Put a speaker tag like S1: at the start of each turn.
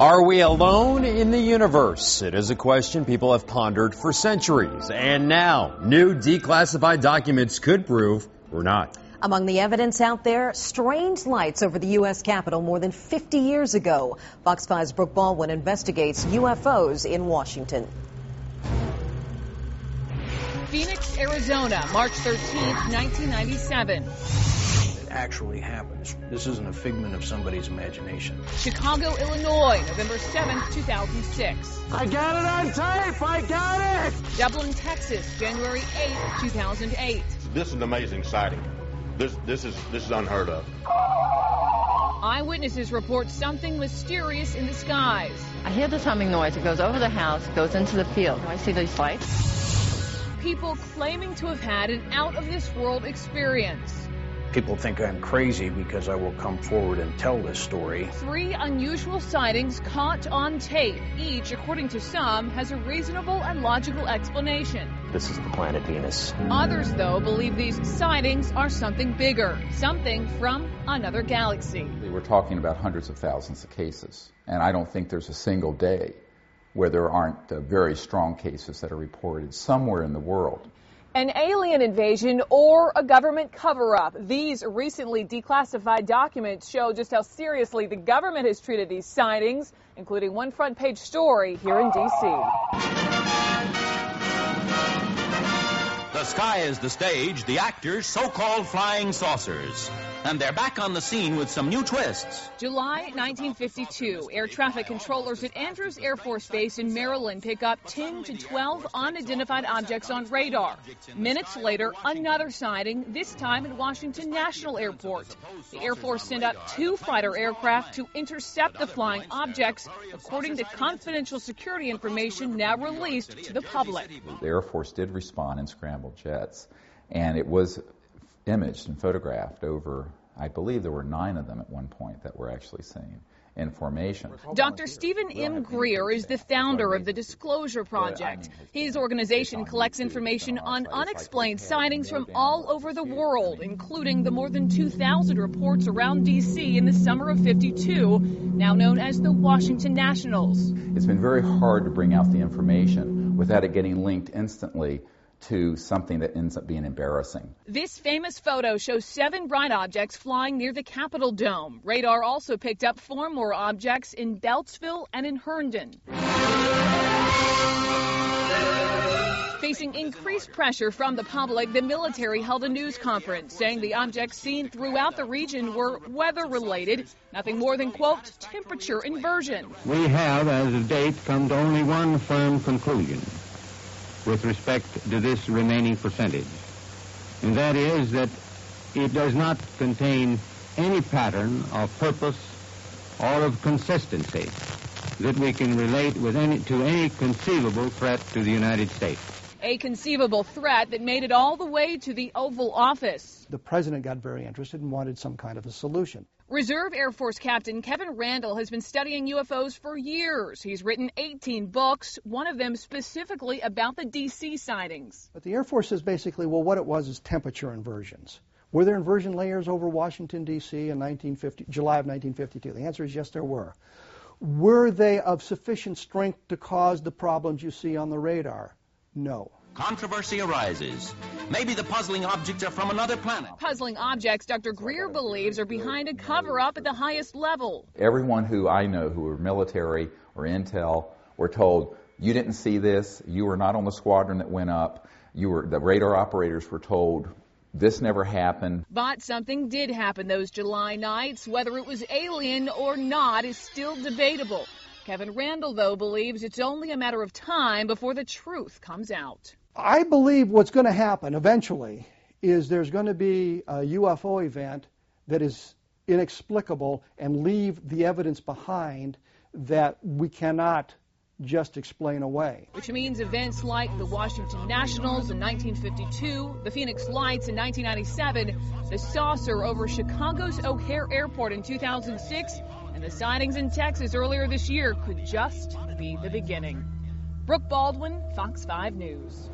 S1: Are we alone in the universe? It is a question people have pondered for centuries. And now, new declassified documents could prove we're not.
S2: Among the evidence out there, strange lights over the U.S. Capitol more than 50 years ago. Fox 5's Brooke Baldwin investigates UFOs in Washington.
S3: Phoenix, Arizona, March 13th, 1997.
S4: Actually happens. This isn't a figment of somebody's imagination.
S3: Chicago, Illinois, November 7th, 2006.
S5: I got it on tape! I got it!
S3: Dublin, Texas, January 8th, 2008.
S6: This is an amazing sighting. This is unheard of.
S3: Eyewitnesses report something mysterious in the skies.
S7: I hear this humming noise. It goes over the house, goes into the field. I see these lights.
S3: People claiming to have had an out-of-this-world experience.
S4: People think I'm crazy because I will come forward and tell this story. 3
S3: unusual sightings caught on tape. Each, according to some, has a reasonable and logical explanation.
S4: This is the planet Venus.
S3: Others, though, believe these sightings are something bigger, something from another galaxy.
S8: We're talking about hundreds of thousands of cases, and I don't think there's a single day where there aren't very strong cases that are reported somewhere in the world.
S3: An alien invasion or a government cover-up. These recently declassified documents show just how seriously the government has treated these sightings, including one front-page story here in D.C.
S9: The sky is the stage, the actors, so-called flying saucers. And they're back on the scene with some new twists.
S3: July 1952, air traffic controllers at Andrews Air Force Base in Maryland pick up 10 to 12 unidentified objects on radar. Minutes later, another sighting, this time at Washington National Airport. The Air Force sent out 2 fighter aircraft to intercept the flying objects, according to confidential security information now released to the public.
S8: The Air Force did respond in scrambled jets, and it was imaged and photographed over, I believe there were 9 of them at one point that were actually seen in formation.
S3: Dr. Stephen M. Greer is the founder of the Disclosure Project. His organization collects information on unexplained sightings from all over the world, including the more than 2,000 reports around D.C. in the summer of '52, now known as the Washington Nationals.
S8: It's been very hard to bring out the information without it getting linked instantly to something that ends up being embarrassing.
S3: This famous photo shows 7 bright objects flying near the Capitol Dome. Radar also picked up 4 more objects in Beltsville and in Herndon. Facing increased pressure from the public, the military held a news conference saying the objects seen throughout the region were weather-related, nothing more than, quote, temperature inversion.
S10: We have, as of date, come to only one firm conclusion with respect to this remaining percentage, and that is that it does not contain any pattern of purpose or of consistency that we can relate with to any conceivable threat to the United States.
S3: A conceivable threat that made it all the way to the Oval Office.
S11: The president got very interested and wanted some kind of a solution.
S3: Reserve Air Force Captain Kevin Randall has been studying UFOs for years. He's written 18 books, one of them specifically about the D.C. sightings.
S11: But the Air Force says basically, well, what it was is temperature inversions. Were there inversion layers over Washington, D.C. in July of 1952? The answer is yes, there were. Were they of sufficient strength to cause the problems you see on the radar? No.
S9: Controversy arises. Maybe the puzzling objects are from another planet.
S3: Puzzling objects, Dr. Greer believes, are behind a cover-up at the highest level.
S8: Everyone who I know who were military or intel were told, you didn't see this, you were not on the squadron that went up, the radar operators were told, this never happened.
S3: But something did happen those July nights. Whether it was alien or not is still debatable. Kevin Randall, though, believes it's only a matter of time before the truth comes out.
S11: I believe what's going to happen eventually is there's going to be a UFO event that is inexplicable and leave the evidence behind that we cannot just explain away.
S3: Which means events like the Washington Nationals in 1952, the Phoenix Lights in 1997, the saucer over Chicago's O'Hare Airport in 2006, and the sightings in Texas earlier this year could just be the beginning. Brooke Baldwin, Fox 5 News.